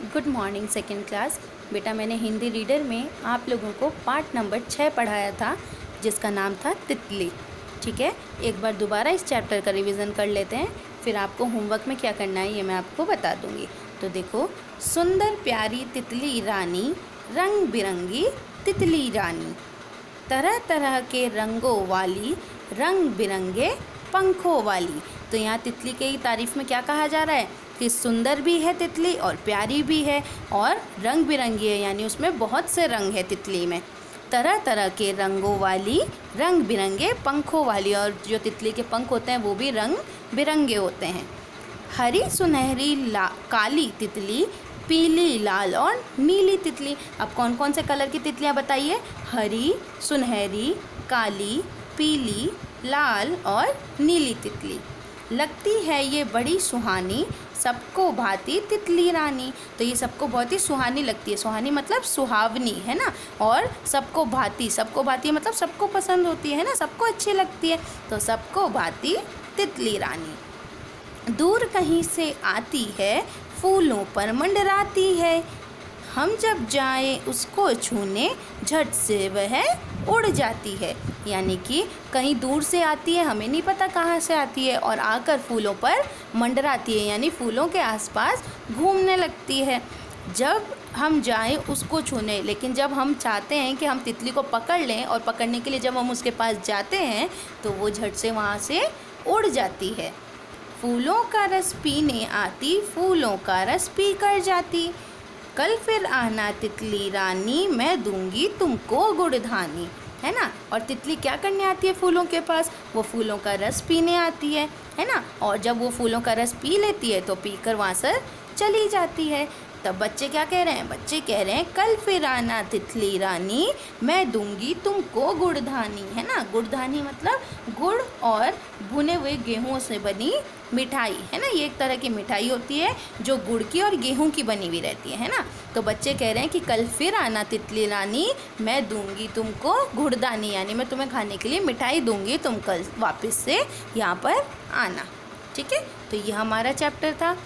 Good morning second class. बेटा मैंने Hindi reader में आप लोगों को पार्ट नंबर 6 पढ़ाया था जिसका नाम था तितली। ठीक है, एक बार दोबारा इस चैप्टर का रिवीजन कर लेते हैं, फिर आपको होमवर्क में क्या करना है ये मैं आपको बता दूंगी। तो देखो, सुंदर प्यारी तितली रानी, रंग बिरंगी तितली रानी, तरह तरह के रंगों वाली, रंग बिरंगे पंखों वाली। तो यहाँ तितली की तारीफ़ में क्या कहा जा रहा है कि सुंदर भी है तितली और प्यारी भी है और रंग बिरंगी है, यानी उसमें बहुत से रंग है तितली में। तरह तरह के रंगों वाली, रंग बिरंगे पंखों वाली, और जो तितली के पंख होते हैं वो भी रंग बिरंगे होते हैं। हरी सुनहरी काली तितली, पीली लाल और नीली तितली। अब कौन कौन से कलर की तितलियाँ बताइए? हरी, सुनहरी, काली, पीली, लाल और नीली तितली। लगती है ये बड़ी सुहानी, सबको भाती तितली रानी। तो ये सबको बहुत ही सुहानी लगती है। सुहानी मतलब सुहावनी, है ना। और सबको भाती, सबको भाती मतलब सबको पसंद होती है ना, सबको अच्छी लगती है। तो सबको भाती तितली रानी। दूर कहीं से आती है, फूलों पर मंडराती है, हम जब जाएं उसको छूने, झट से वह उड़ जाती है। यानी कि कहीं दूर से आती है, हमें नहीं पता कहाँ से आती है, और आकर फूलों पर मंडराती है, यानी फूलों के आसपास घूमने लगती है। जब हम जाएं उसको छूने, लेकिन जब हम चाहते हैं कि हम तितली को पकड़ लें, और पकड़ने के लिए जब हम उसके पास जाते हैं तो वो झट से वहाँ से उड़ जाती है। फूलों का रस पीने आती, फूलों का रस पी कर जाती, कल फिर आना तितली रानी, मैं दूंगी तुमको गुड़धानी। है ना। और तितली क्या करने आती है फूलों के पास? वो फूलों का रस पीने आती है ना। और जब वो फूलों का रस पी लेती है तो पीकर वहाँ से चली जाती है। तब बच्चे क्या कह रहे हैं? बच्चे कह रहे हैं कल फिर आना तितली रानी, मैं दूंगी तुमको गुड़धानी। है ना। गुड़धानी मतलब गुड़ और भुने हुए गेहूं से बनी मिठाई, है ना। ये एक तरह की मिठाई होती है जो गुड़ की और गेहूं की बनी हुई रहती है ना। तो बच्चे कह रहे हैं कि कल फिर आना तितली रानी, मैं दूंगी तुमको गुड़धानी, यानी मैं तुम्हें खाने के लिए मिठाई दूंगी, तुम कल वापस से यहाँ पर आना। ठीक है, तो ये हमारा चैप्टर था।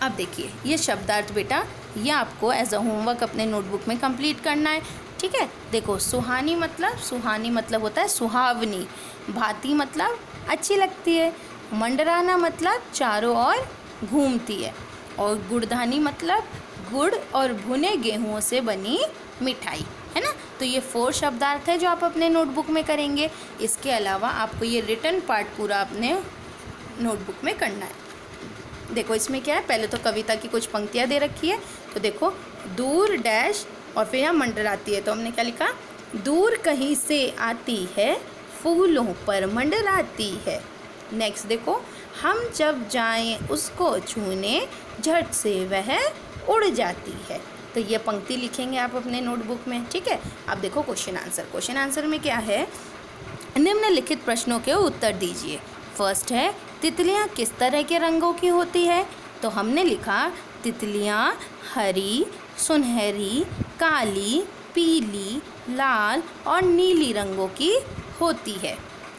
अब देखिए ये शब्दार्थ बेटा, ये आपको एज अ होमवर्क अपने नोटबुक में कंप्लीट करना है। ठीक है, देखो सुहानी मतलब होता है सुहावनी, भाती मतलब अच्छी लगती है, मंडराना मतलब चारों ओर घूमती है, और गुड़धानी मतलब गुड़ और भुने गेहूं से बनी मिठाई। है ना। तो ये 4 शब्दार्थ है जो आप अपने नोटबुक में करेंगे। इसके अलावा आपको ये रिटन पार्ट पूरा अपने नोटबुक में करना है। देखो इसमें क्या है, पहले तो कविता की कुछ पंक्तियाँ दे रखी है। तो देखो, दूर डैश और फिर यहाँ मंडराती है, तो हमने क्या लिखा? दूर कहीं से आती है, फूलों पर मंडराती है। नेक्स्ट देखो, हम जब जाएं उसको छूने, झट से वह उड़ जाती है। तो ये पंक्ति लिखेंगे आप अपने नोटबुक में। ठीक है, अब देखो क्वेश्चन आंसर में क्या है? निम्नलिखित प्रश्नों के उत्तर दीजिए। फर्स्ट है, तितलियाँ किस तरह के रंगों की होती है? तो हमने लिखा तितलियाँ हरी, सुनहरी, काली, पीली, लाल और नीली रंगों की होती है।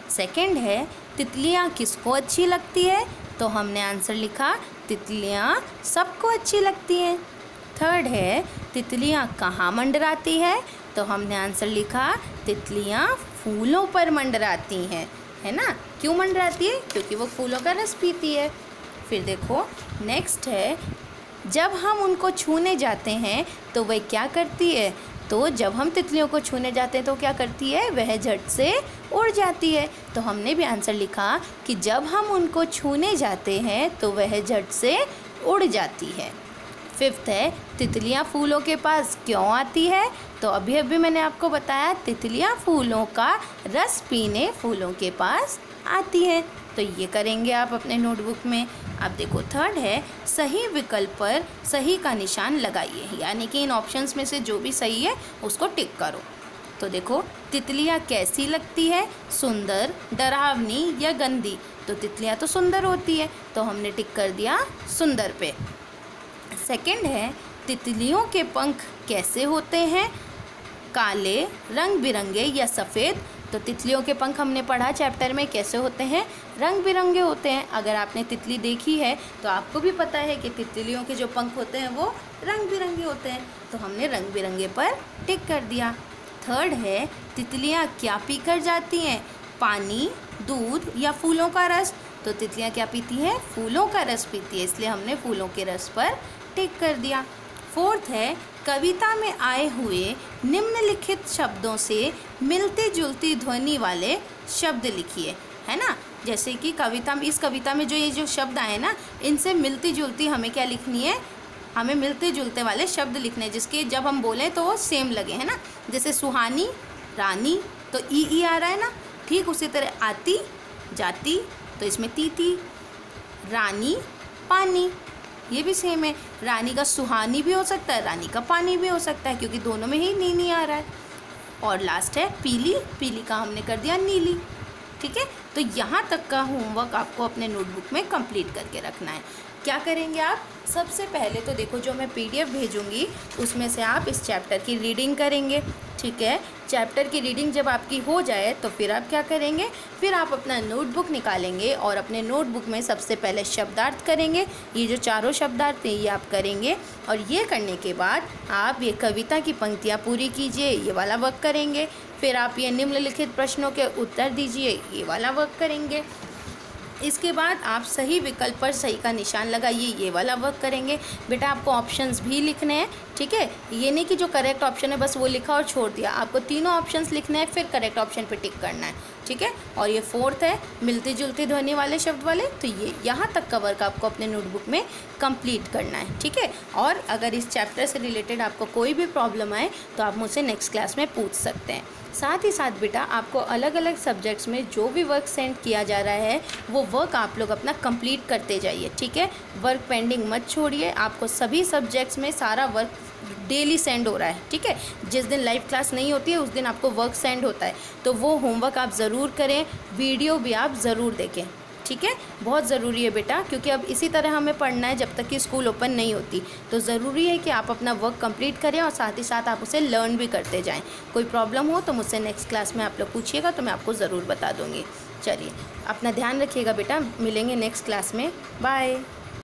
सेकंड है, तितलियाँ किसको अच्छी लगती है? तो हमने आंसर लिखा तितलियाँ सबको अच्छी लगती हैं। थर्ड है, तितलियाँ कहाँ मंडराती है? तो हमने आंसर लिखा तितलियाँ फूलों पर मंडराती हैं। है ना। क्यों मंडराती है? क्योंकि वो फूलों का रस पीती है। फिर देखो नेक्स्ट है, जब हम उनको छूने जाते हैं तो वह क्या करती है? तो जब हम तितलियों को छूने जाते हैं तो क्या करती है? वह झट से उड़ जाती है। तो हमने भी आंसर लिखा कि जब हम उनको छूने जाते हैं तो वह झट से उड़ जाती है। फिफ्थ है, तितलियाँ फूलों के पास क्यों आती है? तो अभी मैंने आपको बताया तितलियाँ फूलों का रस पीने फूलों के पास आती हैं। तो ये करेंगे आप अपने नोटबुक में। अब देखो थर्ड है, सही विकल्प पर सही का निशान लगाइए, यानी कि इन ऑप्शंस में से जो भी सही है उसको टिक करो। तो देखो, तितलियाँ कैसी लगती है? सुंदर, डरावनी या गंदी? तो तितलियाँ तो सुंदर होती है, तो हमने टिक कर दिया सुंदर पे। सेकंड है, तितलियों के पंख कैसे होते हैं? काले, रंग बिरंगे या सफ़ेद तो तितलियों के पंख हमने पढ़ा चैप्टर में कैसे होते हैं, रंग बिरंगे होते हैं। अगर आपने तितली देखी है तो आपको भी पता है कि तितलियों के जो पंख होते हैं वो रंग बिरंगे होते हैं, तो हमने रंग बिरंगे पर टिक कर दिया। थर्ड है, तितलियाँ क्या पीकर जाती हैं, पानी, दूध या फूलों का रस। तो तितलियाँ क्या पीती हैं, फूलों का रस पीती है, इसलिए हमने फूलों के रस पर टिक कर दिया। फोर्थ है, कविता में आए हुए निम्नलिखित शब्दों से मिलती जुलती ध्वनि वाले शब्द लिखिए, है ना। जैसे कि इस कविता में जो ये जो शब्द आए ना, इनसे मिलती जुलती हमें क्या लिखनी है, हमें मिलते जुलते वाले शब्द लिखने हैं, जिसके जब हम बोलें तो वो सेम लगे, है ना। जैसे सुहानी, रानी, तो ई आ रहा है ना। ठीक उसी तरह आती, जाती, तो इसमें ती, रानी, पानी, ये भी सेम है। रानी का सुहानी भी हो सकता है, रानी का पानी भी हो सकता है, क्योंकि दोनों में ही नी आ रहा है। और लास्ट है पीली, पीली का हमने कर दिया नीली। ठीक है, तो यहाँ तक का होमवर्क आपको अपने नोटबुक में कंप्लीट करके रखना है। क्या करेंगे आप, सबसे पहले तो देखो जो मैं PDF भेजूँगी उसमें से आप इस चैप्टर की रीडिंग करेंगे। ठीक है, चैप्टर की रीडिंग जब आपकी हो जाए तो फिर आप क्या करेंगे, फिर आप अपना नोटबुक निकालेंगे और अपने नोटबुक में सबसे पहले शब्दार्थ करेंगे। ये जो चारों शब्दार्थ हैं ये आप करेंगे, और ये करने के बाद आप ये कविता की पंक्तियाँ पूरी कीजिए, ये वाला वर्क करेंगे। फिर आप ये निम्नलिखित प्रश्नों के उत्तर दीजिए, ये वाला वर्क करेंगे। इसके बाद आप सही विकल्प पर सही का निशान लगाइए, ये वाला वर्क करेंगे। बेटा आपको ऑप्शंस भी लिखने हैं, ठीक है, ये नहीं कि जो करेक्ट ऑप्शन है बस वो लिखा और छोड़ दिया, आपको तीनों ऑप्शंस लिखने हैं, फिर करेक्ट ऑप्शन पे टिक करना है। ठीक है, और ये फोर्थ है मिलती जुलती ध्वनि वाले शब्द वाले, तो ये यहाँ तक का वर्क आपको अपने नोटबुक में कंप्लीट करना है। ठीक है, और अगर इस चैप्टर से रिलेटेड आपको कोई भी प्रॉब्लम आए तो आप मुझसे नेक्स्ट क्लास में पूछ सकते हैं। साथ ही साथ बेटा आपको अलग अलग सब्जेक्ट्स में जो भी वर्क सेंड किया जा रहा है वो वर्क आप लोग अपना कंप्लीट करते जाइए। ठीक है, वर्क पेंडिंग मत छोड़िए, आपको सभी सब्जेक्ट्स में सारा वर्क डेली सेंड हो रहा है। ठीक है, जिस दिन लाइव क्लास नहीं होती है उस दिन आपको वर्क सेंड होता है, तो वो होमवर्क आप ज़रूर करें, वीडियो भी आप ज़रूर देखें। ठीक है, बहुत ज़रूरी है बेटा, क्योंकि अब इसी तरह हमें पढ़ना है जब तक कि स्कूल ओपन नहीं होती, तो ज़रूरी है कि आप अपना वर्क कंप्लीट करें और साथ ही साथ आप उसे लर्न भी करते जाएं। कोई प्रॉब्लम हो तो मुझसे नेक्स्ट क्लास में आप लोग पूछिएगा, तो मैं आपको ज़रूर बता दूँगी। चलिए, अपना ध्यान रखिएगा बेटा, मिलेंगे नेक्स्ट क्लास में, बाय।